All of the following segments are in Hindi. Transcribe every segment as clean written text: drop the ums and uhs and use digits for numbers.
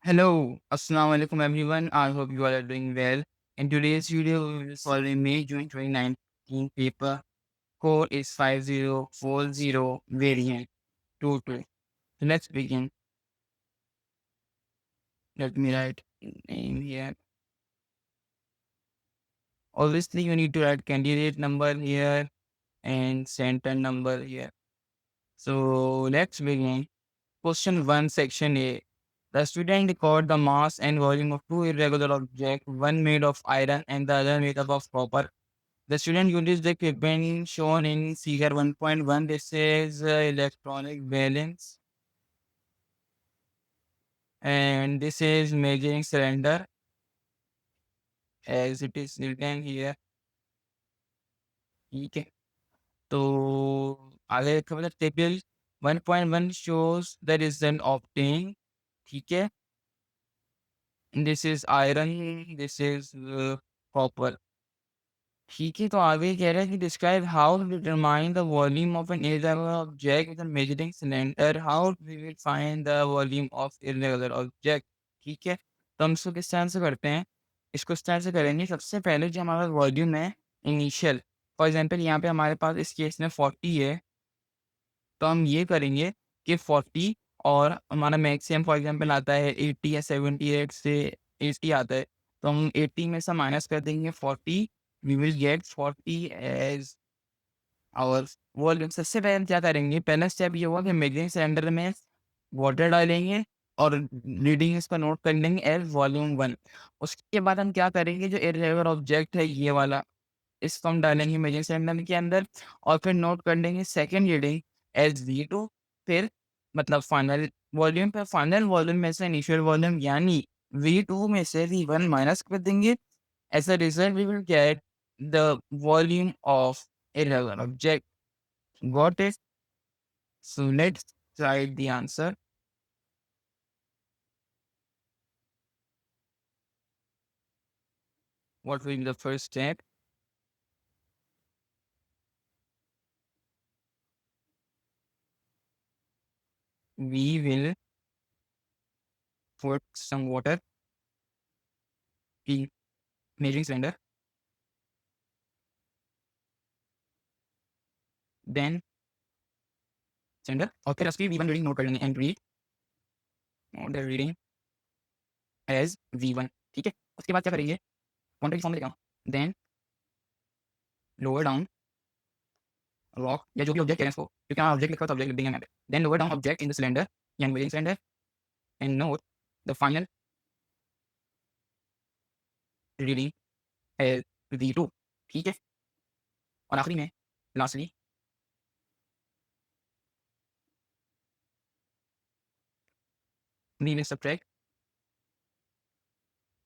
Hello, Assalamu alaikum everyone. I hope you all are doing well. In today's video, we will solve a May June 2019 paper. Code is 5040 variant 22. So let's begin. Let me write name here. Obviously, you need to write candidate number here and center number here. So let's begin. Question 1, section A. The student record the mass and volume of two irregular objects, one made of iron and the other made up of copper. The student uses the equipment shown in figure 1.1. This is electronic balance, and this is measuring cylinder as it is written here. ठीक है, तो आगे देखो मतलब table 1.1 shows the result obtained. ठीक है, this is iron, this is copper. ठीक है, तो आगे कह रहा है कि describe how to determine the volume of an irregular object with a measuring cylinder, how we will find the volume of irregular object. ठीक है, तो हम इसको किस तरह से करते हैं, इसको इस तरह से करेंगे। सबसे पहले जो हमारा वॉल्यूम है इनिशियल, फॉर एग्जांपल यहाँ पे हमारे पास इस केस में 40 है, तो हम ये करेंगे कि 40 और हमारा मैक्सिमम फॉर एग्जांपल आता है 80 या 78 से 80 आता है, तो हम 80 में से माइनस कर देंगे 40, we will get 40 as our volume. सबसे पहले हम क्या करेंगे, पहला स्टेप ये होगा कि मेजरिंग सिलेंडर में वाटर डालेंगे और रीडिंग इसका नोट कर लेंगे एज वॉल्यूम 1। उसके बाद हम क्या करेंगे, जो इर्रेगुलर ऑब्जेक्ट है ये वाला, इसको हम डालेंगे मेजरिंग सिलेंडर के अंदर और फिर नोट कर लेंगे सेकंड रीडिंग एज V2। फिर मतलब फाइनल वॉल्यूम पे, फाइनल वॉल्यूम में से इनिशियल वॉल्यूम यानी V2 में से V1 माइनस कर देंगे। As a result we will get the volume of irregular object. Got it? So let's write the answer. What will be the first step? We will put some water in measuring cylinder, then cylinder और फिर उसकी V1 रीडिंग नोट कर लेंगे and read note the reading as V1। ठीक है, उसके बाद क्या करेंगे, काउंटर की फॉर्म में लिखा, देन लोअर डाउन रॉक या जो भी ऑब्जेक्ट है इसको, क्योंकि यहाँ ऑब्जेक्ट लिखा है तो ऑब्जेक्ट लिख देंगे यहाँ पे, then lower down object in the cylinder यानी measuring cylinder and note the final reading as V2। ठीक है, और आखिरी में lastly we will subtract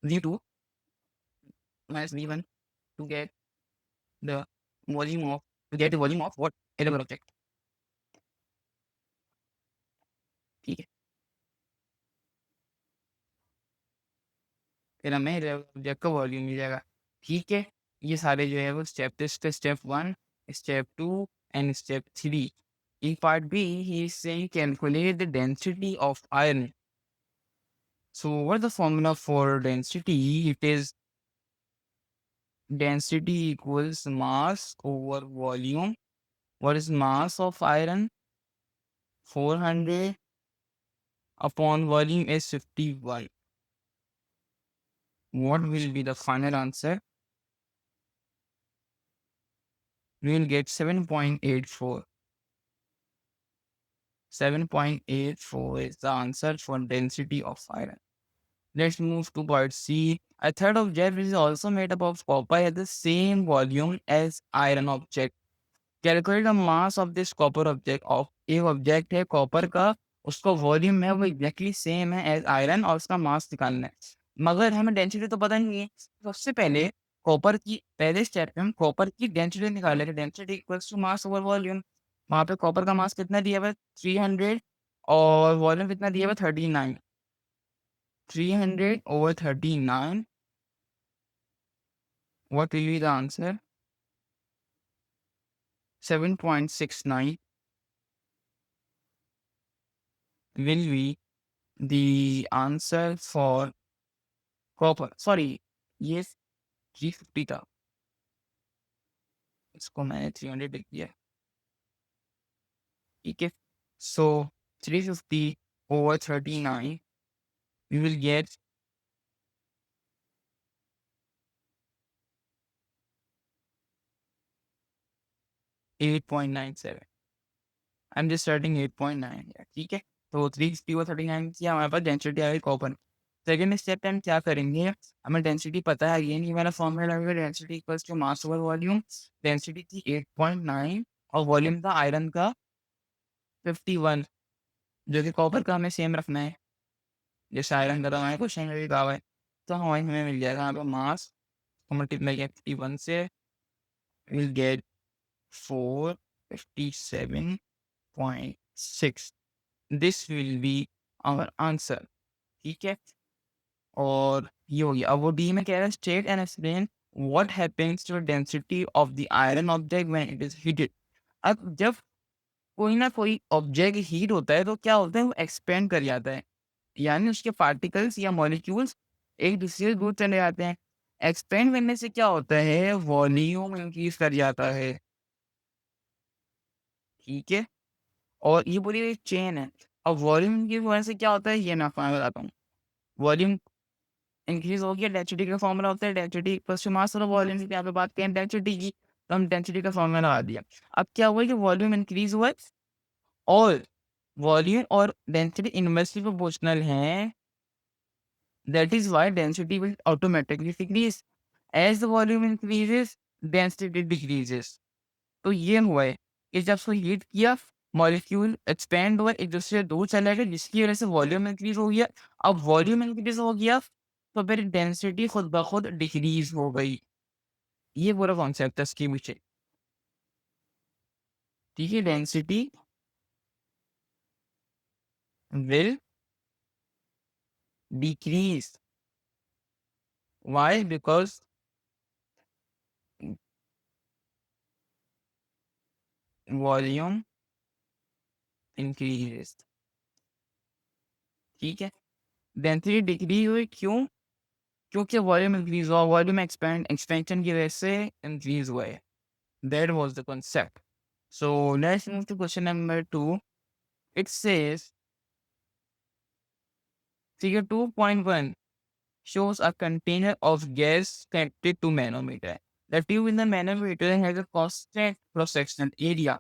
V2 minus V1 to get the volume of what irregular object। ठीक है, फिर हमें irregular object का वॉल्यूम मिल जाएगा। ठीक है, ये सारे जो है वो स्टेप थे, step 1, step 2 and step 3। In part B, he is saying calculate the density of iron. So what is the formula for density? It is density equals mass over volume. What is mass of iron? 400 upon volume is 51. What will be the final answer? We will get 7.84. 7.84 is the answer for density of iron. Let's move to part C. A third object which is also made up of copper has the same volume as iron object. Calculate the mass of this copper object. Of एक ऑब्जेक्ट है कॉपर का, उसका वॉल्यूम है वो एग्जैक्टली सेम है एज आयरन और उसका मास निकालना है, मगर हमें डेंसिटी तो पता नहीं है। सबसे पहले कॉपर की, पहले स्टेप में हम कॉपर की डेंसिटी निकालेंगे, density equals to mass over volume. वहाँ पे कॉपर का मास कितना दिया हुआ है 300 और वॉल्यूम कितना दिया हुआ है 39। 300 over 39, what will be the answer? 7.69 will be The answer for copper, sorry, ये 350 था, इसको मैंने 300 लिख दिया, ठीक है। So 350 over 39, we will get 8.97. I am just starting 8.9, ठीक है। तो 350 और 39 की हमारे पास डेंसिटी आ गई कॉपर। सेकेंड स्टेप पे हम क्या करेंगे, हमें डेंसिटी पता है, ये नहीं मेरा फॉर्मूला है, density equals to mass over volume. Density थी 8.9 और वॉल्यूम था आयरन का 51, जो कि कॉपर का हमें सेम रखना है, जैसे आयरन का तो हमारे क्वेश्चन में भी कहा हुआ है। तो हमें मिल जाएगा यहाँ पे मास को मल्टीप्लाई किया 51 से, will get 457.6। This will be our answer, ठीक है। और ये हो गया। अब वो डी में कह रहा है state and explain what happens to density of the iron object when it is heated. अब जब कोई ना कोई ऑब्जेक्ट हीट होता है तो क्या होता है, वो एक्सपेंड कर जाता है, यानी उसके पार्टिकल्स या मॉलिक्यूल्स एक दूसरे से दूर चले जाते हैं। एक्सपेंड करने से क्या होता है, वॉल्यूम इंक्रीज कर जाता है, ठीक है। और ये पूरी एक चेन है। अब वॉल्यूम की वजह से क्या होता है, ये मैं बताता हूँ। वॉल्यूम इंक्रीज हो गया, डेंसिटी का फॉर्मूला होता है डेंसिटी इक्वल्स टू मास और वॉल्यूम की यहाँ पे बात करें डेंसिटी की, तो हम डेंसिटी का फॉर्मूला लगा दिया। अब क्या हुआ कि वॉल्यूम इंक्रीज हुआ और वॉल्यूम और डेंसिटी इनवर्सली प्रोपोर्शनल हैं, that is why density will automatically decrease as the volume increases, density decreases. तो ये हुआ है कि जब उसको हीट किया, मॉलिक्यूल एक्सपेंड हुआ, एक दूसरे से दूर चला गया, जिसकी वजह से वॉल्यूम इंक्रीज हो गया। अब वॉल्यूम इंक्रीज हो गया तो फिर डेंसिटी खुद ब खुद डिक्रीज हो गई। ये पूरा कॉन्सेप्ट है इसके पीछे, ठीक है। Density will decrease, why, because volume increases, ठीक है। डेंसिटी डिक्रीज हुई क्यों, क्योंकि वॉल्यूम इंक्रीज हुआ, वॉल्यूम एक्सपेंशन की वजह से इंक्रीज हुआ है। That was the concept. So let's move to question number 2. It says figure 2.1 shows a container of gas connected to manometer. The tube in the manometer has a constant cross-sectional area.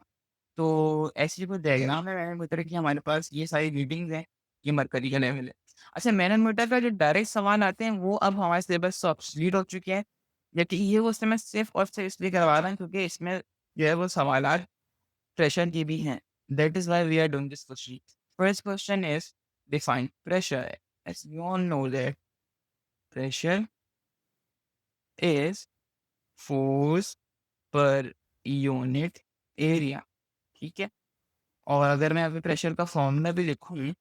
तो ऐसी कोई डायग्राम है मैनोमीटर की, हमारे पास ये सारी रीडिंग्स हैं, ये मरकरी का लेवल है। अच्छा, मैनोमीटर का जो डायरेक्ट सवाल आते हैं वो अब हमारे सिलेबस से ऑब्सोलीट हो चुके हैं, जबकि ये वो समय सिर्फ और सिर्फ इसलिए करवा रहा है क्योंकि इसमें जो है वो सवाल pressure की भी हैं। That is why we are doing this question. First question is define pressure. As we all know that pressure is force per unit area, ठीक है। और अगर मैं अभी प्रेशर का फॉर्मूला भी लिखूं,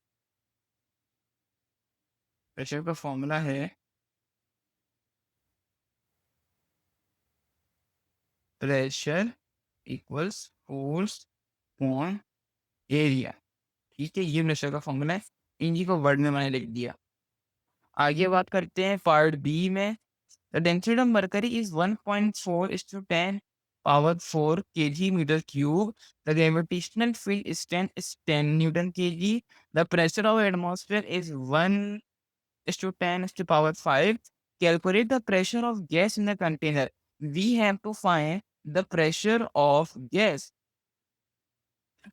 प्रेशर का फॉर्मूला है pressure equals force on area, ठीक है। ये प्रेशर का फॉर्मूला है, इन्हीं को वर्ड में मैंने लिख दिया। आगे बात करते हैं पार्ट बी में। The density of mercury is 1.4:10 power 4 kg meter cube. The gravitational field is 10 Newton kg. The pressure of atmosphere is 1:10 power 5. Calculate the pressure of gas in the container. We have to find the pressure of gas.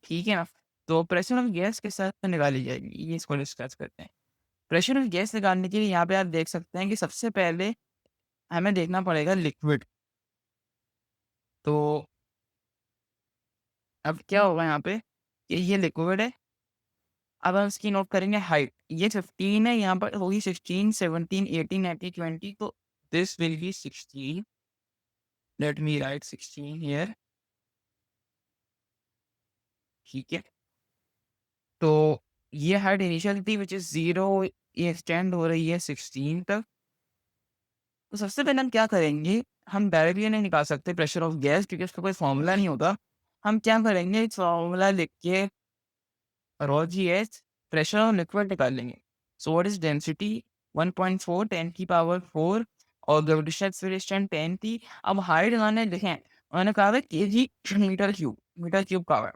ठीक है ना। तो प्रेशर ऑफ गैस के साथ निकाली जाएगी, ये इसको डिस्कस करते हैं। प्रेशर ऑफ गैस निकालने के लिए यहाँ पे आप देख सकते हैं कि सबसे पहले हमें देखना पड़ेगा लिक्विड। तो अब क्या होगा यहाँ पे कि ये लिक्विड है। अब हम इसकी नोट करेंगे हाइट, ये 15 है, यहाँ पर होगी 16, 17, 18, 19, 20, तो this will B 16। Let me right 16 here, ठीक है। तो ये हाइट इनिशियल थी विच इज 0, ये एक्सटेंड हो रही है 16 तक। तो सबसे पहले हम क्या करेंगे, हम डायरेक्टली नहीं निकाल सकते प्रेशर ऑफ गैस क्योंकि उसका कोई फॉर्मूला नहीं होता। हम क्या करेंगे, फॉर्मूला लिख के raw ji H pressure of liquid निकाल लेंगे। सो व्हाट इज डेंसिटी 1.4 10 की पावर 4 और ग्रेविटेशनल एक्सेलरेशन 10 थी। अब हाइट उन्होंने देखें, उन्होंने कहा था केजी मीटर क्यूब का है,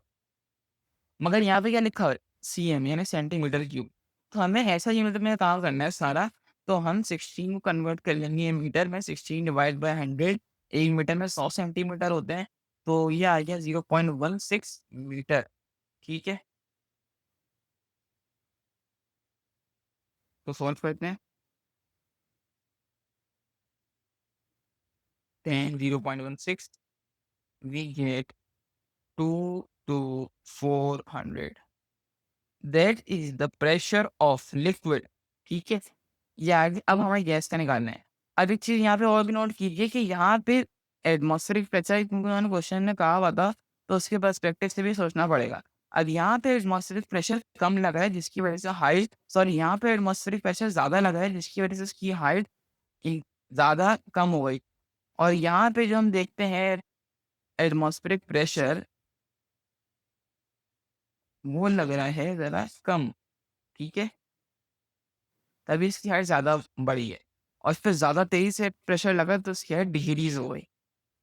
मगर यहाँ पे क्या लिखा है सीएम यानी सेंटीमीटर क्यूब। तो हमें ऐसा यूनिट में काम करना है सारा। तो हम 16 को कन्वर्ट कर लेंगे मीटर में, 16 डिवाइड बाय 100, एक मीटर में 100 सेंटीमीटर होते हैं, तो ये आ गया 0.16 मीटर। ठीक है, तो सॉल्व करते हैं। 10 0.16 we get 2 to 400, that is the pressure of liquid. ठीक है, ये आगे अब हमें गैस का निकालना है। अब एक चीज़ यहाँ पे और भी नोट कीजिए कि यहाँ पे एटमॉस्फेरिक प्रेशर, क्योंकि उन्होंने क्वेश्चन में कहा हुआ था, तो उसके पर्सपेक्टिव से भी सोचना पड़ेगा। अब यहाँ पे एटमॉस्फेरिक प्रेशर कम लगा है जिसकी वजह से हाइट, सॉरी यहाँ पे एटमॉस्फेरिक प्रेशर ज़्यादा लगा है जिसकी वजह से उसकी हाइट ज़्यादा कम हो गई। और यहाँ पे जो हम देखते हैं एटमॉस्फेरिक प्रेशर वो लग रहा है ज़रा कम। ठीक है, तभी इसकी हाइट ज़्यादा बढ़ी है और फिर ज़्यादा तेज़ी से प्रेशर लगा तो उसकी हाइट डिक्रीज़ हो गई।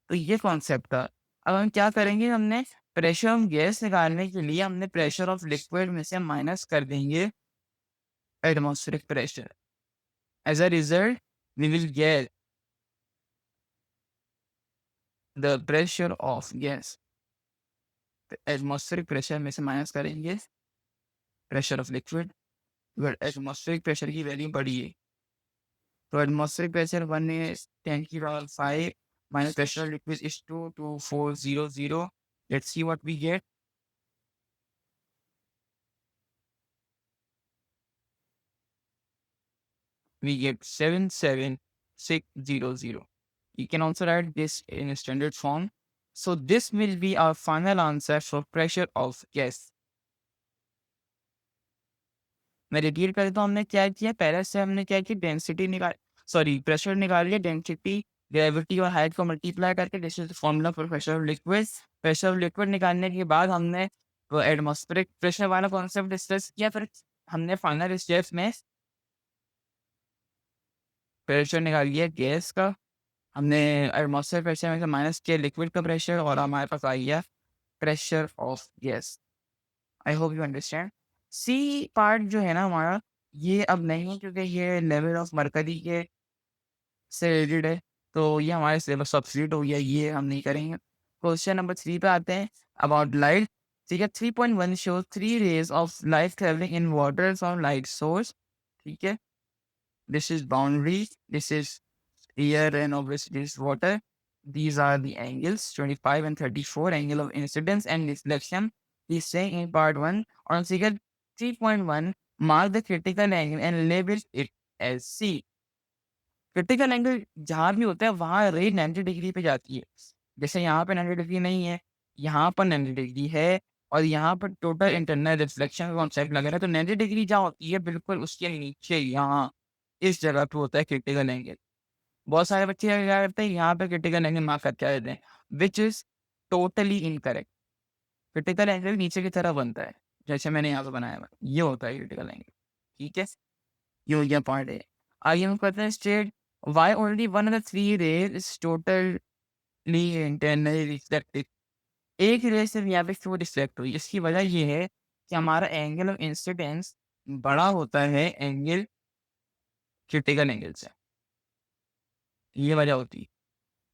तो ये कॉन्सेप्ट था। अब हम क्या करेंगे, हमने प्रेशर ऑफ गैस निकालने के लिए हमने प्रेशर ऑफ लिक्विड में से माइनस कर देंगे atmospheric pressure. As a result we will get the pressure of gas. Atmospheric pressure में से माइनस करेंगे pressure of liquid, atmospheric pressure की वैल्यू बढ़ी है। तो atmospheric pressure 1 is 10 की power 5 minus pressure of liquid is 22400. Let's see what we get. We get 77600. You can also write this in a standard form. So this will be our final answer for pressure of gas. मैं रिपीट कर देता हूँ, हमने क्या किया, पहले से हमने क्या किया, डेंसिटी निकाल, सॉरी प्रेशर निकाल लिया, डेंसिटी ग्रेविटी और हाइट को मल्टीप्लाई करके, this is formula for pressure of liquid. Pressure of liquid निकालने के बाद हमने वो एटमॉस्फेरिक प्रेशर वाला कॉन्सेप्ट डिस्कस किया। फिर हमने फाइनल स्टेप्स में प्रेशर निकाल लिया गैस का, हमने एटमॉस्फेरिक प्रेशर में से माइनस किया लिक्विड का प्रेशर और हमारे पास आ गया pressure of gas. I hope you understand. C part जो है ना हमारा, ये अब नहीं, क्योंकि ये लेवल ऑफ मरकरी के से रिलेटेड है, तो ये हमारे सिलेबस सब्सिट्यूट हो गया, ये हम नहीं करेंगे। क्वेश्चन नंबर 3 पे आते हैं, अबाउट लाइट। ठीक है, 3.1 show 3 rays of light travelling in water from light source. ठीक है, this is boundary, this is air and obviously this water. These are the angles 25 and 34, angle of incidence and reflection. We say in part 1 on figure 3.1, mark the critical angle and label it as C. Critical angle जहाँ भी होता है वहाँ रे 90 डिग्री पे जाती है। जैसे यहाँ पे 90 डिग्री नहीं है, यहाँ पर 90 डिग्री है और यहाँ पर टोटल इंटरनल रिफ्लेक्शन का कॉन्सेप्ट लग रहा है, तो 90 डिग्री जहाँ होती है बिल्कुल उसके नीचे यहाँ इस जगह पे होता है क्रिटिकल एंगल। बहुत सारे बच्चे क्या करते हैं, यहाँ पे क्रिटिकल एंगल मार्क करके आ जाते हैं, which is totally incorrect. Critical angle नीचे की तरफ बनता है, जैसे मैंने यहाँ पे बनाया हुआ, ये होता है क्रिटिकल एंगल। ठीक है, ये हो गया पार्ट है। आगे हम करते हैं state why only one of the three rays is totally internally reflected. एक रे सिर्फ यहाँ पे क्यों रिफ्लेक्ट हुई, इसकी वजह ये है कि हमारा एंगल ऑफ इंसिडेंस बड़ा होता है एंगल क्रिटिकल एंगल से, ये वजह होती है।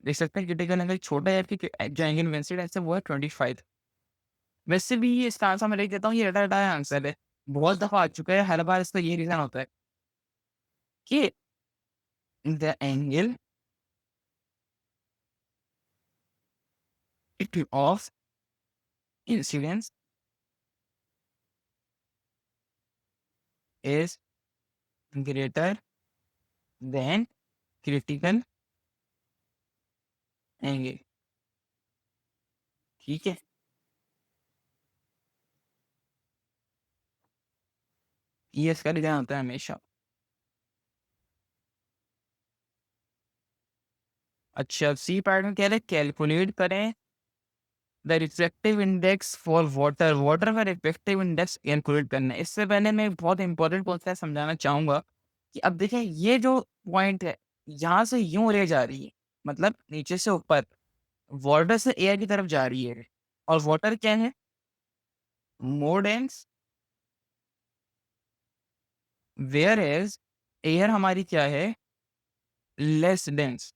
देख सकते हैं क्रिटिकल एंगल छोटा है, कि जो एंगल ऑफ इंसिडेंस है वो है 25। वैसे भी ये इसका आंसर मैं लिख देता हूँ, ये रटा रटाया आंसर है, बहुत दफा आ चुका है, हर बार इसका ये रीजन होता है कि the angle of incidence is greater than critical angle। ठीक है, ये इसका रीजन होता है हमेशा। अच्छा, सी पार्ट में कह रहे कैलकुलेट करें the refractive index for water, water का रिफ्रैक्टिव इंडेक्स कैलकुलेट करना है। इससे पहले मैं एक बहुत इंपॉर्टेंट कॉन्सेप्ट समझाना चाहूँगा कि अब देखिए ये जो पॉइंट है, यहाँ से यूँ रे जा रही है, मतलब नीचे से ऊपर, वाटर से एयर की तरफ जा रही है और वाटर क्या है? मोर डेंस, व्हेयरएज़ एयर हमारी क्या है? Less dense.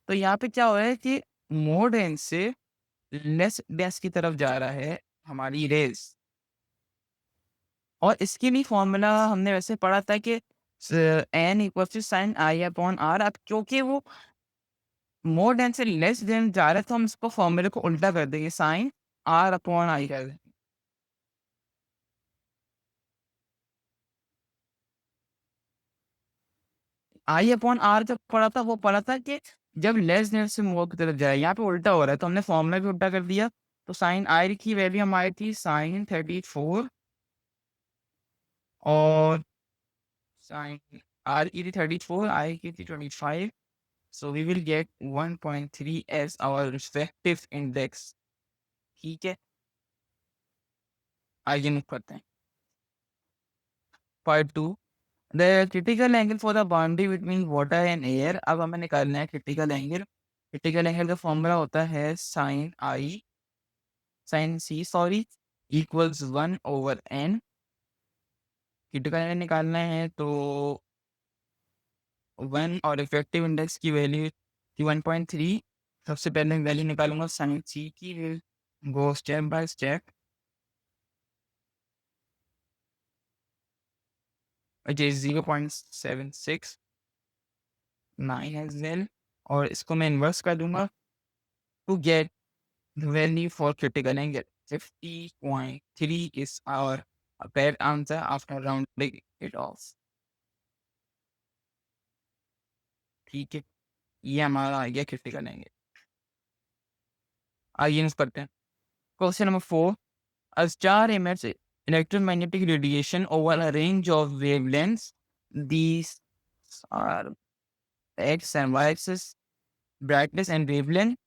तो यहाँ पे क्या हो रहा है कि मोर डेंस से लेस डेंस की तरफ जा रहा है हमारी रेज़। और इसके लिए फ़ॉर्मूला हमने वैसे पढ़ा था कि N equal to sine I upon R. अब क्योंकि वो मोर देन से लेस देन जा रहा है, तो हम इसको फ़ॉर्मूले को उल्टा कर देंगे, साइन आर अपॉन आई कर देंगे। आई अपॉन आर जब पढ़ा था, वो पढ़ा था कि जब लेस देन से मोर की तरफ जाए, यहाँ पे उल्टा हो रहा है, तो हमने फ़ॉर्मूला भी उल्टा कर दिया। तो साइन आई की वैल्यू हमारी थी साइन 34 और साइन आर की थी 34, आई की थी 25। So we will get 1.3 as our respective index. ठीक है, आगे मूव करते हैं। Part 2, the critical angle for the boundary between water and air. अब हमें निकालना है क्रिटिकल एंगल। क्रिटिकल एंगल का फॉर्मूला होता है sine C sorry equals 1/n। Critical angle निकालना है तो 1 और इफेक्टिव इंडेक्स की वैल्यू थी 1.3। सबसे पहले वैल्यू निकालूंगा साइन सी की, go step by step, which is 0.769 as well। और इसको मैं इन्वर्स कर दूंगा to get the value for critical angle. 50.3 is our correct answer after rounding it off। ठीक है, ये हमारा आ गया क्रिटिकल एंगल। आइए नेक्स्ट करते हैं। Question number 4, a star emits electromagnetic radiation over a range of wavelengths। These are x and y axis, brightness and wavelength।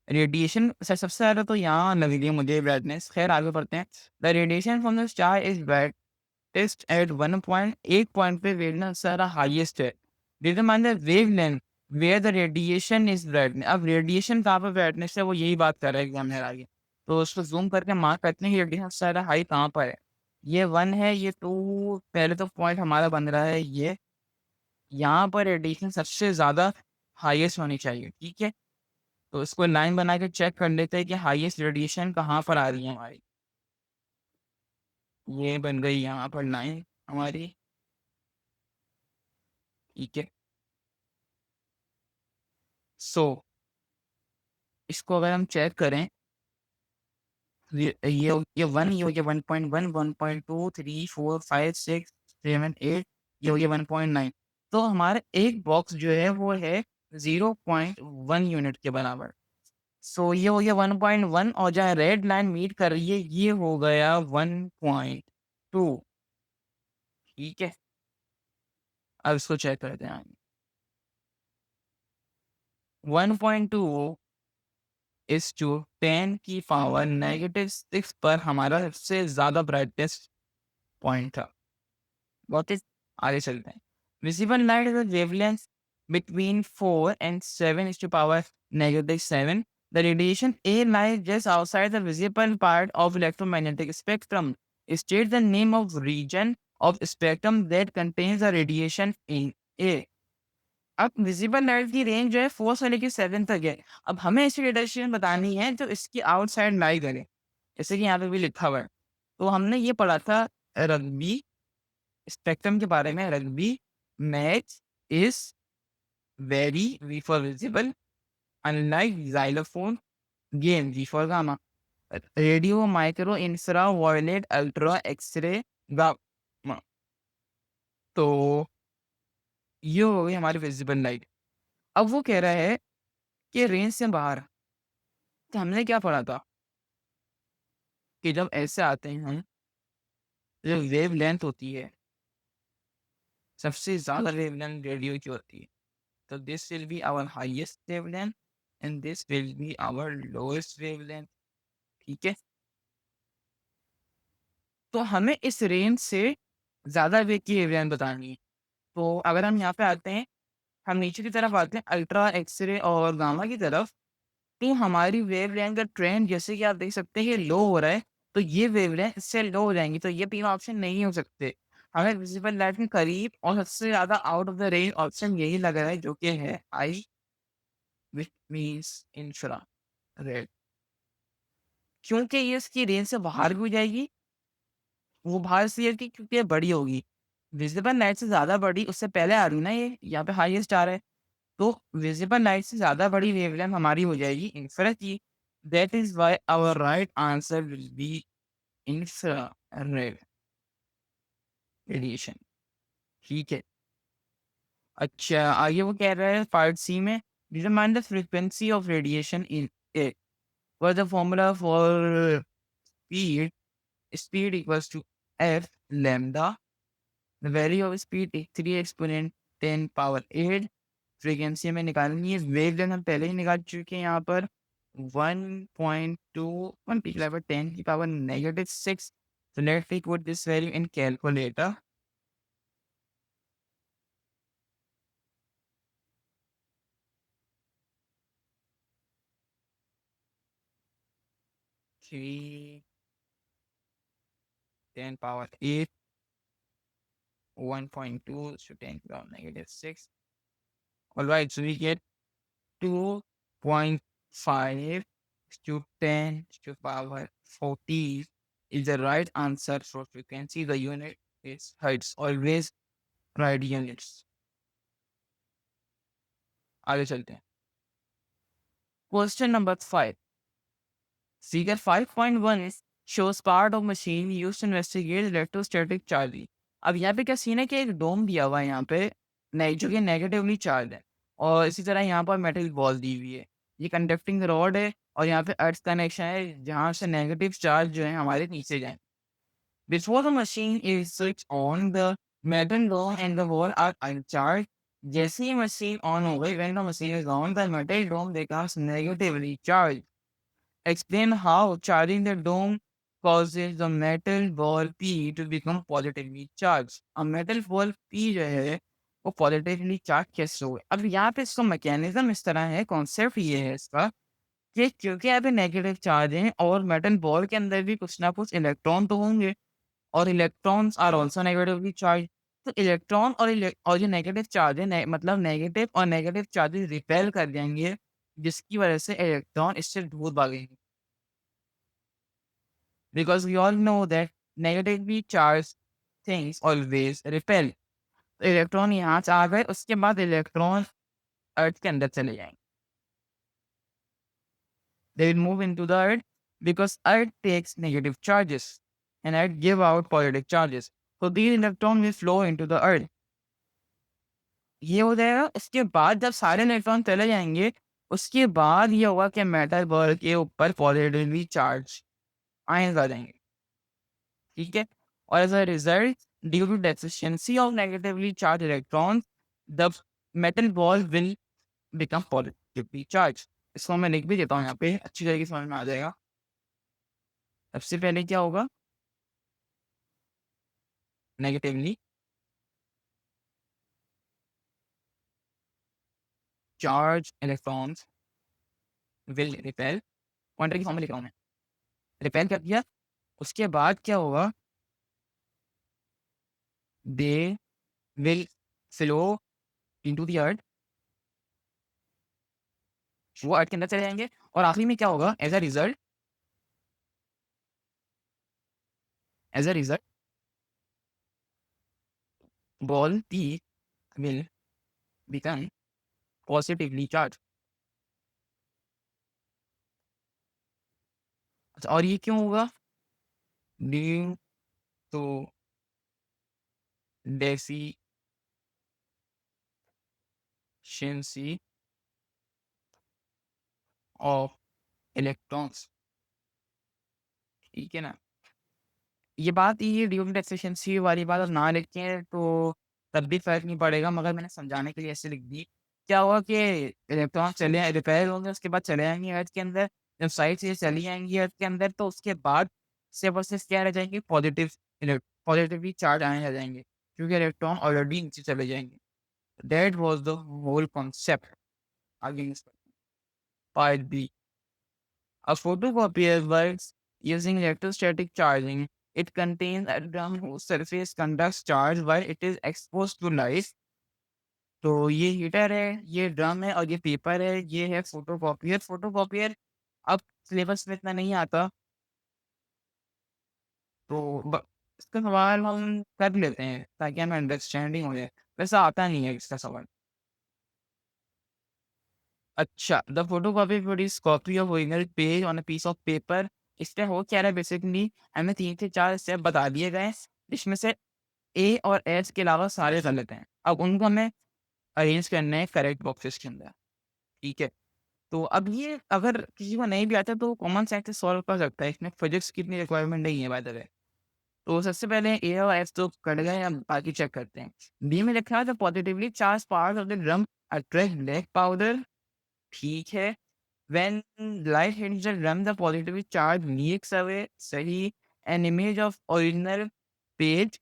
Radiation सबसे ज़्यादा तो यहाँ लग रही है मुझे ब्राइटनेस। खैर आगे बढ़ते हैं। The radiation from the star is brightest at 1 point पे वेवलेंथ सारा हाईएस्ट है। Determine the wavelength where the radiation is brightness. अब रेडिएशन कहाँ पर ब्राइटनेस है, वो यही बात कर रहा है एग्जामिनर आगे। तो उसको जूम करके मार्क करते हैं कि रेडिएशन सारा हाई कहाँ पर है। ये 1 है, ये 2, पहले तो पॉइंट हमारा बन रहा है ये, यहाँ पर रेडिएशन सबसे ज़्यादा हाईएस्ट होनी चाहिए। ठीक है, तो इसको लाइन बना के चेक कर लेते हैं कि हाईएस्ट रेडिएशन कहाँ पर आ रही है हमारी। ये बन गई यहाँ पर लाइन हमारी। ठीक है, सो इसको अगर हम चेक करें, ये 1, ये हो गया 1.1, 1.2, 3, 4, 5, 6, 7, 8, ये हो गया 1.9। तो हमारा एक बॉक्स जो है वो है 0.1 यूनिट के बराबर। सो ये हो गया 1.1 और जहाँ रेड लाइन मीट कर रही है ये हो गया 1.2। ठीक है, अब इसको चेक करते हैं। 1.2 इज टू 10 की पावर -6 पर हमारा सबसे ज़्यादा ब्राइटेस्ट पॉइंट था। बहुत ही आगे चलते हैं। Visible light is wavelength between 4 and 7 is to power -7। The radiation A lies just outside the visible part of electromagnetic spectrum। State the name of region of spectrum that contains the radiation in A। अब विजिबल लाइट की रेंज जो है 4 से लेके 7 तक है। अब हमें ऐसी रेडिएशन बतानी है जो इसकी आउटसाइड लाई करे, जैसे कि यहाँ पे भी लिखा हुआ है। तो हमने ये पढ़ा था रग्बी स्पेक्ट्रम के बारे में। Rugby match is very V for visible, unlike xylophone, gain G for gamma, radio micro infra violet ultra X ray gamma. तो ये हो गई हमारी विजिबल लाइट। अब वो कह रहा है कि रेंज से बाहर। तो हमने क्या पढ़ा था कि जब ऐसे आते हैं हम, जो वेव लेंथ होती है, सबसे ज़्यादा वेव लेंथ रेडियो की होती है। तो this will be our highest wavelength and this will be our lowest wavelength. ठीक है, तो हमें इस रेंज से ज़्यादा वेग की वेवलेंथ बतानी है। तो अगर हम यहाँ पे आते हैं, हम नीचे की तरफ आते हैं अल्ट्रा, एक्स-रे और गामा की तरफ, तो हमारी वेवलेंथ का ट्रेंड जैसे कि आप देख सकते हैं ये लो हो रहा है, तो ये वेवलेंथ इससे लो हो जाएँगी, तो ये 3 ऑप्शन नहीं हो सकते। हमें विज़िबल लाइट के करीब और सबसे ज़्यादा out of the range option यही लग रहा है जो कि है आई, व्हिच मीन्स इंफ्रारेड। क्योंकि ये इसकी रेंज से बाहर भी हो जाएगी, वो बाहर इसलिए कि क्योंकि ये बड़ी होगी। विज़िबल लाइट से ज़्यादा बड़ी उससे पहले आ रही है ना ये, यहाँ पे हाईएस्ट आ रहा है। तो विज़िबल लाइट से ज़्यादा बड़ी वेवलेंथ हमारी हो जाएगी इंफ्रारेड की। That is why our right answer will be infrared radiation. ठीक है। अच्छा, आगे वो कह रहा है पार्ट सी में, determine the frequency of radiation in it. What is the formula for speed? Speed equals to F lambda, the value of speed is 3 exponent 10 power 8। Frequency हमें निकालनी है, वेवलेंथ हम पहले ही निकाल चुके हैं यहाँ पर 1.2 1 पी की 10 की power -6। So let's put this value in calculator. 3 10 power 8 1.2 to 10 to the power -6. All right, so we get 2.5 to 10 to the power 40 is the right answer for frequency. The unit is hertz. Always write units. आगे चलते हैं। Question number 5. Figure 5.1 shows part of machine used to investigate electrostatic charging. अब यहाँ पे क्या सीन है कि एक डोम दिया हुआ है यहाँ पे, जो कि नेगेटिवली चार्ज है, और इसी तरह यहाँ पर मेटल बॉल दी हुई है। ये कंडक्टिंग रॉड है और यहाँ पे अर्थ कनेक्शन है जहाँ से नेगेटिव चार्ज जो है हमारे नीचे जाए। Before the machine is switched on, the metal dome and the wall are uncharged. जैसे ही मशीन ऑन हो गई, when the machine is on, the metal dome becomes negatively charged. Explain how charging the dome causes the metal ball P to become positively charged. A metal ball P जो है वो positively charged कैसे हो? अब यहाँ पे इसका मैकेनिज्म इस तरह है, कॉन्सेप्ट ये है इसका कि क्योंकि यहाँ पे नेगेटिव चार्ज है और मेटल बॉल के अंदर भी कुछ ना कुछ इलेक्ट्रॉन तो होंगे और electrons are also negatively charge. तो इलेक्ट्रॉन और जो नेगेटिव चार्ज है मतलब नेगेटिव और नेगेटिव चार्जेस रिपेल कर जाएंगे, जिसकी वजह से इलेक्ट्रॉन इससे दूर भागेंगे। Because we all know that negatively charged things always repel. तो इलेक्ट्रॉन यहाँ से आ गए, उसके बाद इलेक्ट्रॉन अर्थ के अंदर चले जाएंगे। They will move into the earth because earth takes negative charges and earth give out positive charges. So these electrons will flow into the earth. ये हो जाएगा, इसके बाद जब सारे इलेक्ट्रॉन चले जाएंगे, उसके बाद ये होगा कि मेटल बॉल के ऊपर पॉजिटिवली चार्ज आयंस आ जाएंगे। ठीक है, और as a result due to deficiency of negatively charge electrons the metal ball will become positively charge. इसको मैं लिख भी देता हूँ यहाँ पे, अच्छी तरीके से समझ में आ जाएगा। सबसे पहले क्या होगा, negatively charge electrons will repel, pointer की फॉर्म में लिख रहा हूँ मैं, रिपेल कर दिया, उसके बाद क्या होगा, they will flow into the earth, वो अर्थ के अंदर चले जाएंगे, और आखिरी में क्या होगा, as a result ball P will become positively charge. अच्छा, और ये क्यों होगा, due to deficiency of electrons. ठीक है ना, ये बात, ये ड्यू टू डेफिशिएंसी वाली बात आप ना लिखें तो तब भी फर्क नहीं पड़ेगा, मगर मैंने समझाने के लिए ऐसे लिख दी क्या हुआ कि इलेक्ट्रॉन चले रिपेयर होंगे, उसके बाद चले जाएँगे अर्थ के अंदर। जब साइड से चली जाएँगी अर्थ के अंदर, तो उसके बाद से वर्सेस क्या रह जाएँगे, पॉजिटिवली चार्ज आने लग जाएँगे, क्योंकि इलेक्ट्रॉन ऑलरेडी नीचे चले जाएँगे। That was the whole concept. आगे next part B. A photocopier works using electrostatic charging. It contains a drum whose surface conducts charge while it is exposed to light. तो ये हीटर है, ये ड्रम है और ये पेपर है, ये है फोटोकॉपियर। फोटोकॉपियर अब सिलेबस में इतना नहीं आता, तो इसका सवाल हम कर लेते हैं ताकि हमें अंडरस्टैंडिंग हो जाए। वैसा आता नहीं है इसका सवाल। अच्छा, the photocopy produce copy of original page on a piece of paper. इसमें हो क्या रहा है बेसिकली, हमें 3 से 4 स्टेप बता दिए गए हैं, जिसमें से ए और एस के अलावा सारे गलत हैं। अब उनको हमें अरेंज करना है करेक्ट बॉक्सेस के अंदर, ठीक है? तो अब ये अगर किसी को नहीं भी आता तो कॉमन सेंस से सॉल्व कर सकता है, इसमें फिजिक्स की इतनी रिक्वायरमेंट नहीं है बाय द वे। तो सबसे पहले ए और एस तो कट गए, अब बाकी चेक करते हैं। बी में लिखा है the positively charge part of the drum attract black powder, ठीक है। When light hits the drum, the positively charged leaks away. सही। An image of page,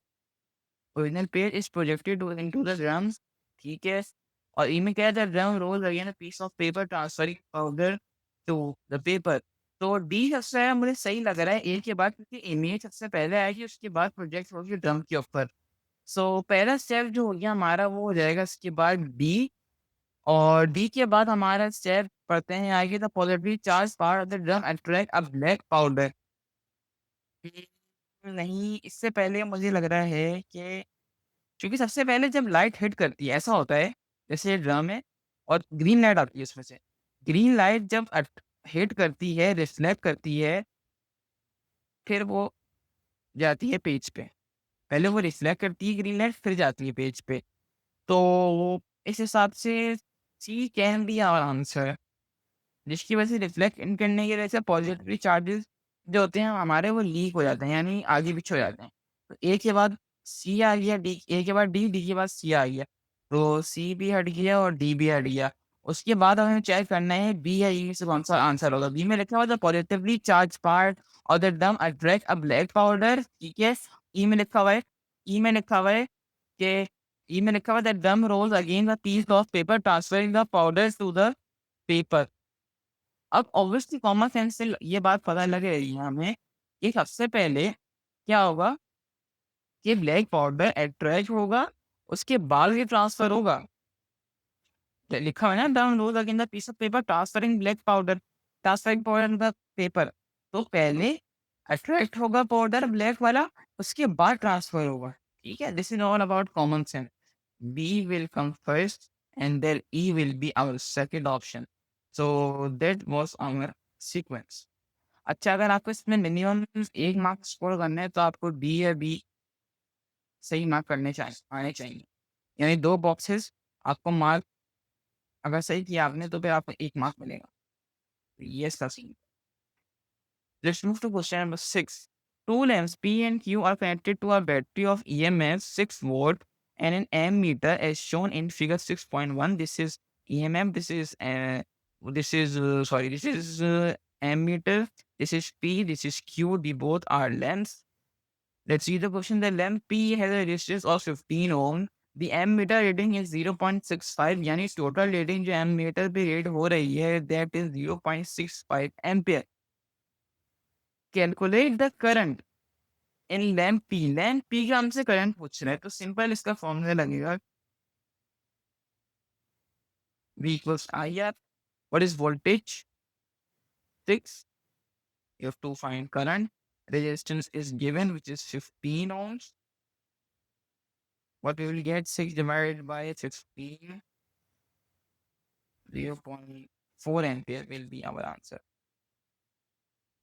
original page is projected into the drums. ठीक है। और ई में क्या है, the drum rolls again a piece of paper transferring powder to the paper. तो डी सबसे ज़्यादा मुझे सही लग रहा है ए के बाद, क्योंकि इमेज सबसे पहले आएगी, उसके बाद प्रोजेक्ट होगी ड्रम के ऊपर। सो पहला स्टेप जो हो गया हमारा वो हो जाएगा, इसके बाद डी। और डी के बाद हमारा स्टेप पढ़ते हैं आगे, the positively charge part of the drum attract a black powder. नहीं, इससे पहले मुझे लग रहा है कि क्योंकि सबसे पहले जब लाइट हिट करती है ऐसा होता है, जैसे ये ड्रम है और ग्रीन लाइट आती है उसमें से। ग्रीन लाइट जब हिट करती है, रिफ्लेक्ट करती है, फिर वो जाती है पेज पे। पहले वो रिफ्लेक्ट करती है ग्रीन लाइट, फिर जाती है पेज पे। तो इस हिसाब से सी कैन बी आवर आंसर, जिसकी वजह से रिफ्लेक्ट इन करने की वजह से पॉजिटिव चार्जेस जो होते हैं हमारे वो लीक हो जाते हैं, यानी आगे पीछे हो जाते हैं। तो ए के बाद सी आ गया, डी ए के बाद डी, डी के बाद सी आ गया। तो सी भी हट गया और डी भी हट गया। उसके बाद हमें चेक करना है बी या ई में से कौन सा आंसर होगा। बी में लिखा हुआ था पॉजिटिवली चार्ज पार्ट और द डम अट्रैक्ट अ ब्लैक पाउडर, ठीक है। ई में लिखा हुआ है, ई में लिखा हुआ है कि ई में लिखा हुआ the drum rolls again the piece of paper transferring the powder to the paper. अब ऑब्वियसली कॉमन सेंस से ये बात पता लग रही है हमें कि सबसे पहले क्या होगा कि ब्लैक पाउडर अट्रैक्ट होगा, उसके बाद ये ट्रांसफर होगा। लिखा हुआ है ना, down rose again the piece of paper transferring black powder, transferring powder in the paper. तो पहले अट्रैक्ट होगा पाउडर ब्लैक वाला, उसके बाद ट्रांसफर होगा, ठीक है। This is all about common sense. B will come first and then E will be our second option. So that was our sequence. अच्छा, अगर आपको इसमें मिनिमम 1 मार्क स्कोर करना है तो आपको डी या बी सही मार्क करने चाहिए, आने चाहिए। यानी 2 बॉक्सेस आपको मार्क अगर सही किया आपने तो फिर आपको 1 मार्क मिलेगा। तो ये इसका scene. Let's move to question number 6. Two lamps P and Q are connected to a battery of EMF 6 volt and an ammeter as shown in figure 6.1. This is EMF. This is ammeter. This is P. This is Q. The both are lamps. Let's see the question. The lamp P has a resistance of 15 ohm. The ammeter reading is 0.65. यानी total reading जो ammeter पे read हो रही है that is 0.65 ampere. Calculate the current in lamp P. Lamp P का हमसे करंट पूछ रहा है, तो सिंपल इसका फॉर्मूला लगेगा V equals IR. What is voltage? 6. You have to find current. Resistance is given, which is 15 ohms. What we will get, 6 divided by 15, 0.4 ampere will be our answer.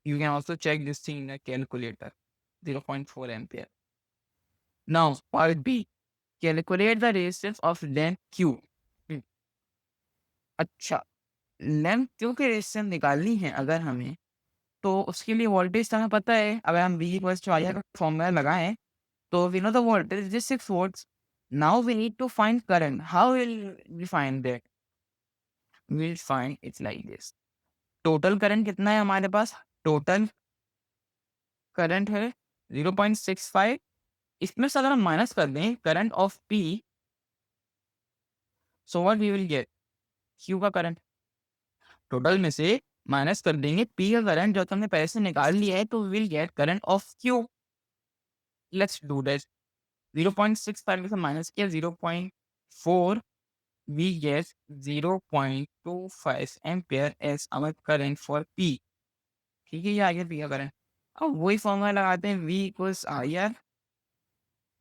You can also check this thing in a calculator, 0.4 ampere. Now, part B. Calculate the resistance of lamp Q. अच्छा, लैम्प क्यू की रेजिस्टेंस निकालनी है अगर हमें, तो उसके लिए वोल्टेज तो हमें पता है। अगर हम V इक्वल्स टू IR का फॉर्मूला लगाएँ, तो we know the voltage is 6 volts. Now we need to find current. How will we find that? Will find its like this. Total current कितना है हमारे पास? टोटल करंट है 0.65। इसमें से अगर हम माइनस कर दें current of P, so what we will get? Q का करंट। टोटल में से माइनस कर देंगे पी का करंट जो कि हमने पहले से निकाल लिया है, तो we will get current of Q. Let's do that. 0.65 में से माइनस किया 0.4, we get 0.25 ampere as our current for P. ठीक है, ये आ गया पी का करंट। अब वही फॉर्मूला लगाते हैं, V equals I R,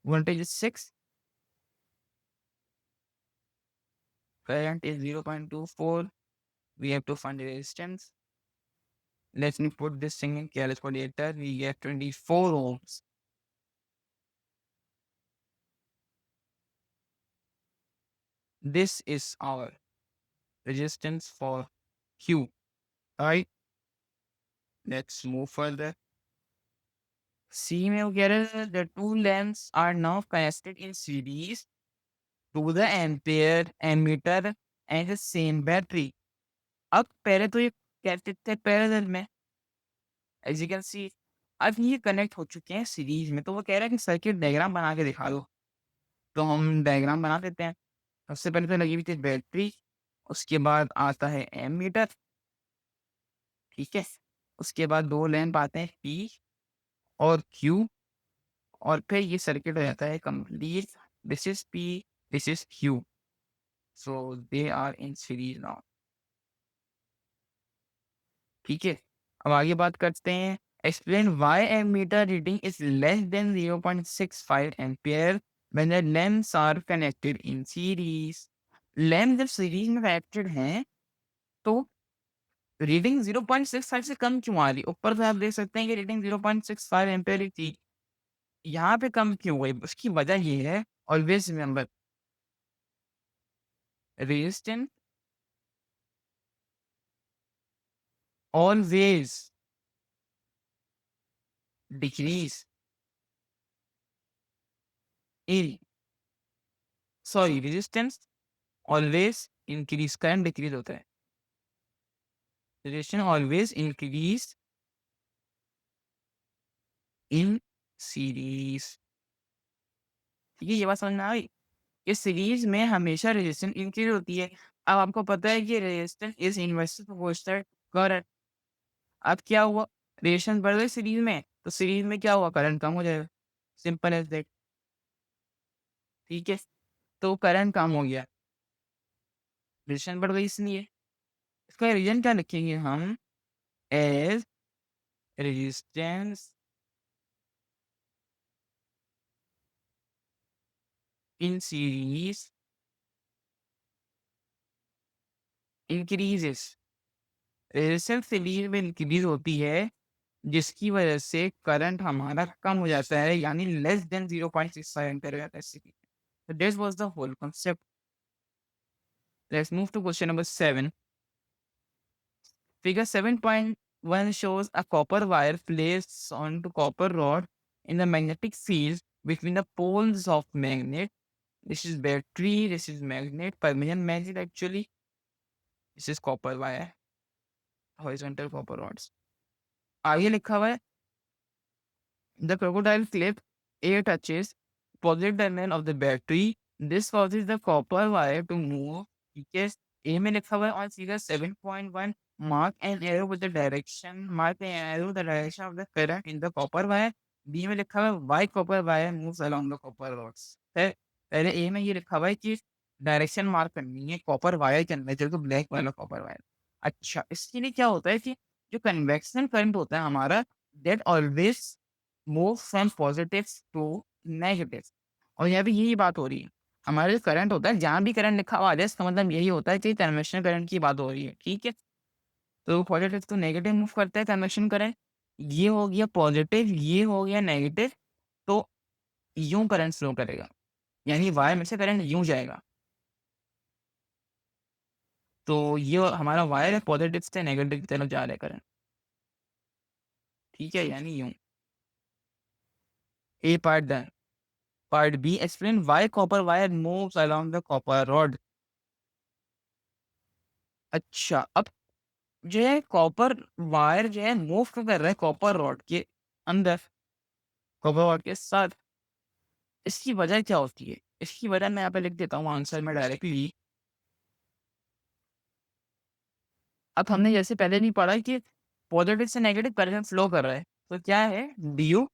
voltage is 6, current is 0.24, we have to find the resistance. Let me put this thing in calculator, we get 24 ohms. This is our resistance for Q. Alright, let's move further. See me together, the two lamps are now connected in series to the ampere ammeter and the same battery. अब पहले तो ये कहते थे पैरेलल में, एज यू कैन सी। अब ये कनेक्ट हो चुके हैं सीरीज में, तो वो कह रहा है कि सर्किट डायग्राम बना के दिखा दो। तो हम डायग्राम बना देते हैं। सबसे पहले तो लगी हुई थी बैटरी, उसके बाद आता है एमीटर, ठीक है। उसके बाद दो लैंप आते हैं पी और क्यू, और फिर ये सर्किट हो जाता है complete. This is P, this is Q, so they are in series now. ठीक है, अब आगे बात करते हैं। Explain why ammeter reading is less than 0.65 ampere when the lamps are connected in series. Lamp जब सीरीज में कनेक्टेड हैं तो रीडिंग 0.65 से कम क्यों आ रही? ऊपर तो आप देख सकते हैं कि रीडिंग 0.65 एम्पियर ही थी, यहाँ पे कम क्यों हुई? उसकी वजह ये है, always remember, resistance always decrease in, sorry, resistance always increase, current decrease होता है। Resistance always increase in series. ठीक है, ये बात समझ में आई? इस सीरीज में हमेशा रेजिस्टेंस इंक्रीज होती है। अब आपको पता है कि resistance is inversely proportional current. अब क्या हुआ? रेजिस्टेंस बढ़ गई सीरीज में, तो सीरीज में क्या हुआ? करंट कम हो जाएगा, सिंपल एज दैट। ठीक है, तो करंट कम हो गया, रेजिस्टेंस बढ़ गई इसलिए। इसका रीजन क्या लिखेंगे हम? As resistance in series increases. Resistance series में इंक्रीज होती है, जिसकी वजह से करंट हमारा कम हो जाता है, यानी लेस देन 0.65 एम्पीयर हो जाता है series. So this was the whole concept. Let's move to question number 7. Figure 7.1 shows a copper wire placed onto copper rod in the magnetic field between the poles of magnet. This is battery, this is magnet, permanent magnet actually. This is copper wire, horizontal copper rods. आगे लिखा हुआ है the crocodile clip A touches positive terminal of the battery. This causes the copper wire to move. Because A में लिखा हुआ है on figure 7.1, mark an arrow with the direction. Mark an arrow with the direction of the current in the copper wire. B में लिखा हुआ है why copper wire moves along the copper rods. है, पहले A में ये लिखा हुआ है कि डायरेक्शन मार्क करनी है कॉपर वायर के अंदर, जो कि ब्लैक वाला कॉपर वायर। अच्छा, इसके लिए क्या होता है कि जो कन्वेक्शन करंट होता है हमारा, that always move from positive to negative. और यहाँ पे यही बात हो रही है, हमारे जो करंट होता है, जहाँ भी करंट लिखा हुआ आ जाए, इसका मतलब यही होता है कि कन्वेक्शन करंट की बात हो रही है। ठीक है, तो पॉजिटिव टू नेगेटिव मूव करता है कन्वेक्शन करंट। ये हो गया पॉजिटिव, ये हो गया नेगेटिव, तो यूं करंट फ्लो करेगा, यानी वायर में से करंट यूं जाएगा। तो ये हमारा वायर है, पॉजिटिव से नेगेटिव की तरफ जा रहा है करंट। ठीक है, यानी यूं। A part done. Part B, explain why copper wire moves along the copper rod. अच्छा, अब जो है कॉपर वायर जो है मूव क्यों कर रहा है कॉपर रॉड के अंदर, कॉपर रॉड के साथ? इसकी वजह क्या होती है? इसकी वजह मैं यहाँ पे लिख देता हूँ आंसर में डायरेक्टली। अब हमने जैसे पहले नहीं पढ़ा कि पॉजिटिव से नेगेटिव करंट फ्लो कर रहा है, तो क्या है due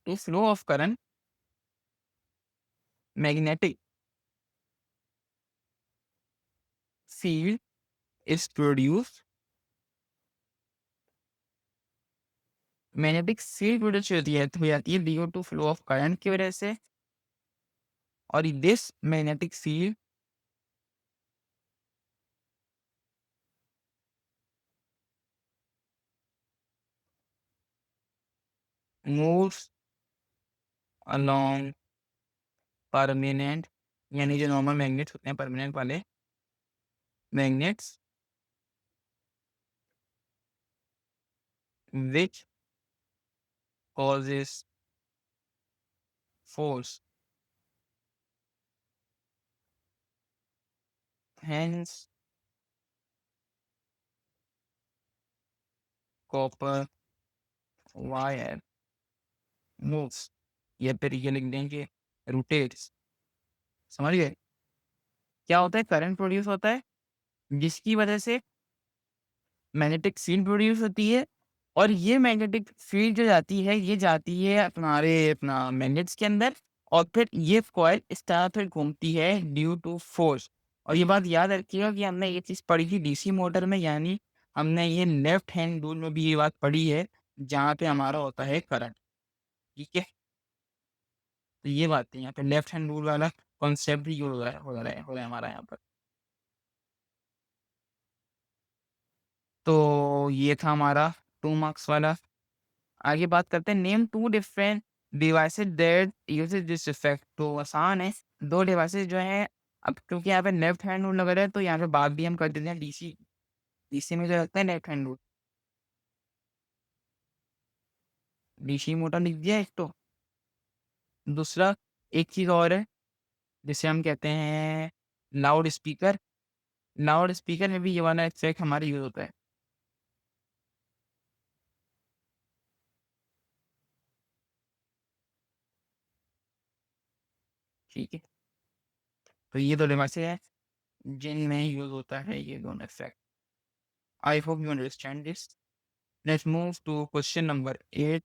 to flow of current magnetic field is produced, magnetic field produce होती है तो हो जाती है due to flow of current की वजह से, और this magnetic field moves along permanent, यानी जो नॉर्मल मैग्नेट्स होते हैं परमानेंट वाले magnets which causes force, hence copper wire moves, या फिर ये लिख देंगे रोटेट्स। समझ गए? क्या होता है करंट प्रोड्यूस होता है जिसकी वजह से मैग्नेटिक फील्ड प्रोड्यूस होती है, और ये मैग्नेटिक फील्ड जो जाती है ये जाती है अपना मैग्नेट्स के अंदर, और फिर ये कॉइल इस तरह फिर घूमती है ड्यू टू फोर्स। और ये बात याद रखिएगा कि हमने ये चीज़ पढ़ी थी डीसी मोटर में, यानी हमने ये लेफ्ट हैंड रूल में भी ये बात पढ़ी है जहाँ पे हमारा होता है करंट। ठीक है, तो ये बात है यहाँ पे लेफ्ट हैंड रूल वाला कॉन्सेप्ट भी यूज हो रहा है हमारा यहाँ पर। तो ये था हमारा 2 मार्क्स वाला। आगे बात करते हैं name 2 different devices that uses this effect. तो आसान है, 2 डिवाइसेस जो हैं, अब क्योंकि यहाँ पे लेफ्ट हैंड रूल लग रहा है तो यहाँ पे बात भी हम कर देते हैं डीसी, डीसी में जो लगता है left hand rule. DC motor लिख दिया एक तो, दूसरा एक चीज़ और है जिसे हम कहते हैं लाउड स्पीकर। लाउड स्पीकर में भी ये वाला इफेक्ट हमारा यूज होता है। ठीक है, तो ये 2 डिवाइसेस हैं जिनमें यूज होता है ये दोनों effect. I hope you understand this. Let's move to question number 8।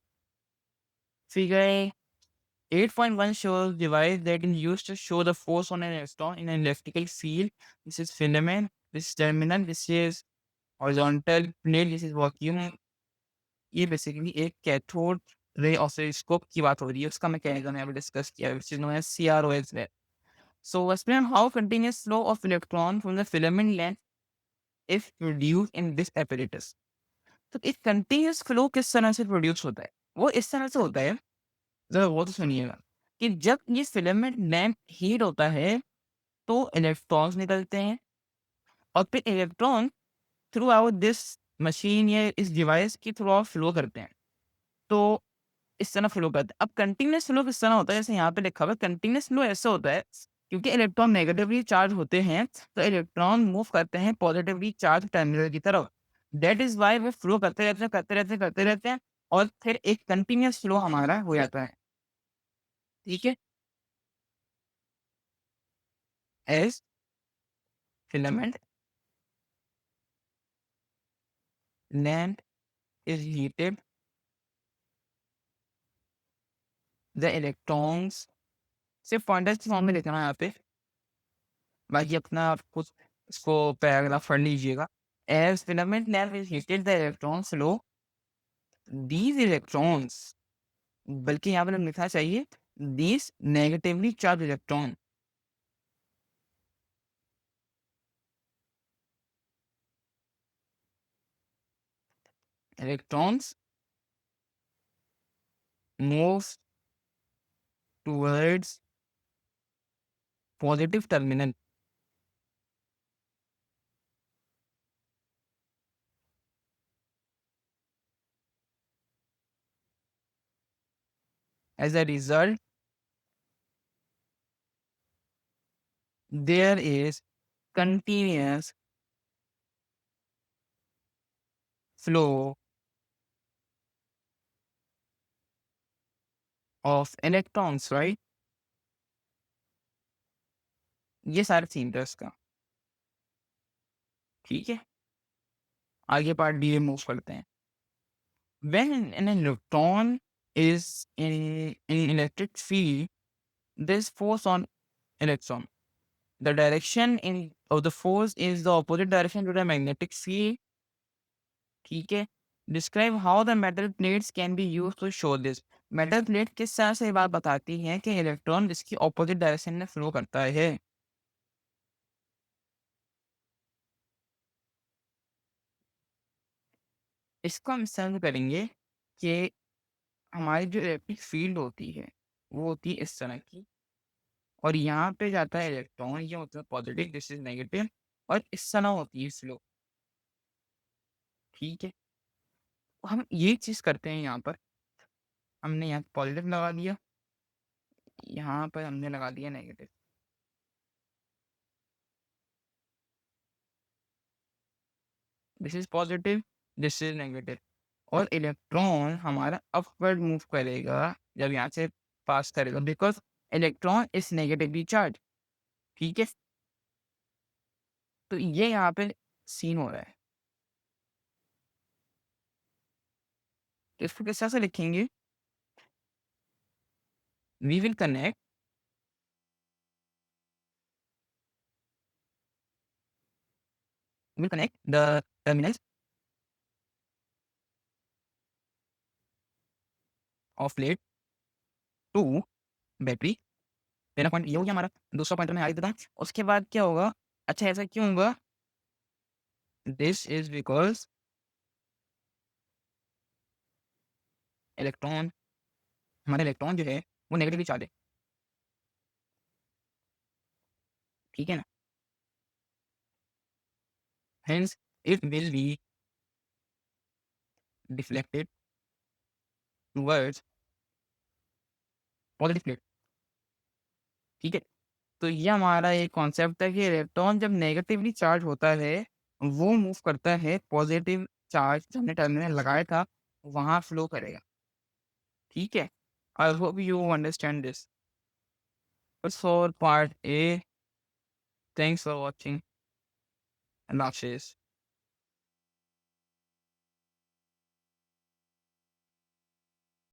Figure 8.1 shows device that is used to show the force on an electron in an electrical field. This is filament, this is terminal, this is horizontal plate, this is vacuum। ये बेसिकली एक कैथोड रे ऑसिलोस्कोप की बात हो रही है, उसका मैकेनिज्म यहाँ पे डिस्कस किया है, which is known as CROS ray। So explain how continuous flow of electron from the filament length is produced in this apparatus। तो एक कंटिन्यूस फ्लो किस तरह से प्रोड्यूस होता है? वो इस तरह से होता है, ज़रा गौर से सुनिएगा, कि जब ये फिलामेंट लैंप हीट होता है तो इलेक्ट्रॉन्स निकलते हैं, और फिर electron through out this machine या इस डिवाइस के थ्रू आउट फ्लो करते हैं। तो इस तरह फ्लो करते हैं। अब कंटिन्यूअस फ्लो किस तरह होता है, जैसे यहाँ पे लिखा हुआ है कंटिन्यूअस फ्लो ऐसे होता है, क्योंकि इलेक्ट्रॉन नेगेटिवली चार्ज होते हैं तो इलेक्ट्रॉन मूव करते हैं पॉजिटिवली चार्ज टर्मिनल की तरफ। दैट इज वाई वे फ्लो करते रहते हैं, और फिर एक कंटिन्यूअस फ्लो हमारा हो जाता है। ठीक है, as filament length is heated, the electrons, सिर्फ पॉइंटर्स की फॉर्म में लिखना है यहाँ पे, बाकी अपना आप कुछ इसको पैराग्राफ पढ़ लीजिएगा। As filament length is heated, the electrons flow, these electrons, बल्कि यहाँ पर लिखना चाहिए these negatively charged electron, electrons moves towards positive terminal। As a result, there is continuous flow of electrons, right? ये सारा सीन था इसका, ठीक है? आगे पार्ट बी में मूव करते हैं। When an electron is in electric field, there's force on electron. The direction of the force is the opposite direction to the magnetic field, ठीक है? Describe how the metal plates can be used to show this. Metal plate किस तरह से ये बात बताती है कि इलेक्ट्रॉन इसकी ऑपोजिट डायरेक्शन में फ्लो करता है। इसको हम इस्तेमाल करेंगे कि हमारी जो इलेक्ट्रिक फील्ड होती है वो होती है इस तरह की, और यहाँ पे जाता है इलेक्ट्रॉन, ये होता है पॉजिटिव, दिस इज नेगेटिव, और इस तरह होती है स्लो, ठीक है? तो हम ये चीज़ करते हैं, यहाँ पर हमने यहाँ पॉजिटिव लगा दिया, यहाँ पर हमने लगा दिया negative. This is positive, this is negative, और इलेक्ट्रॉन हमारा अपवर्ड मूव करेगा जब यहाँ से पास करेगा, because electron is negatively charge, ठीक है? तो ये यहाँ पे सीन हो रहा है। तो इसको किस तरह से लिखेंगे? We will connect the terminals of plate to battery. पहला पॉइंट ये हो गया हमारा, दूसरा पॉइंट हमें आगे देना है। उसके बाद क्या होगा? अच्छा, ऐसा क्यों होगा? दिस इज बिकॉज इलेक्ट्रॉन, हमारा इलेक्ट्रॉन जो है वो नेगेटिवली चार्ज है, ठीक है ना? Hence it will be deflected towards positive plate, ठीक है? तो ये हमारा एक कॉन्सेप्ट है कि इलेक्ट्रॉन जब नेगेटिवली चार्ज होता है, वो मूव करता है पॉजिटिव चार्ज जो हमने टर्मिनल लगाया था, वहाँ फ्लो करेगा, ठीक है? I hope you understand this. For part A, thanks for watching, अल्लाह हाफिज़।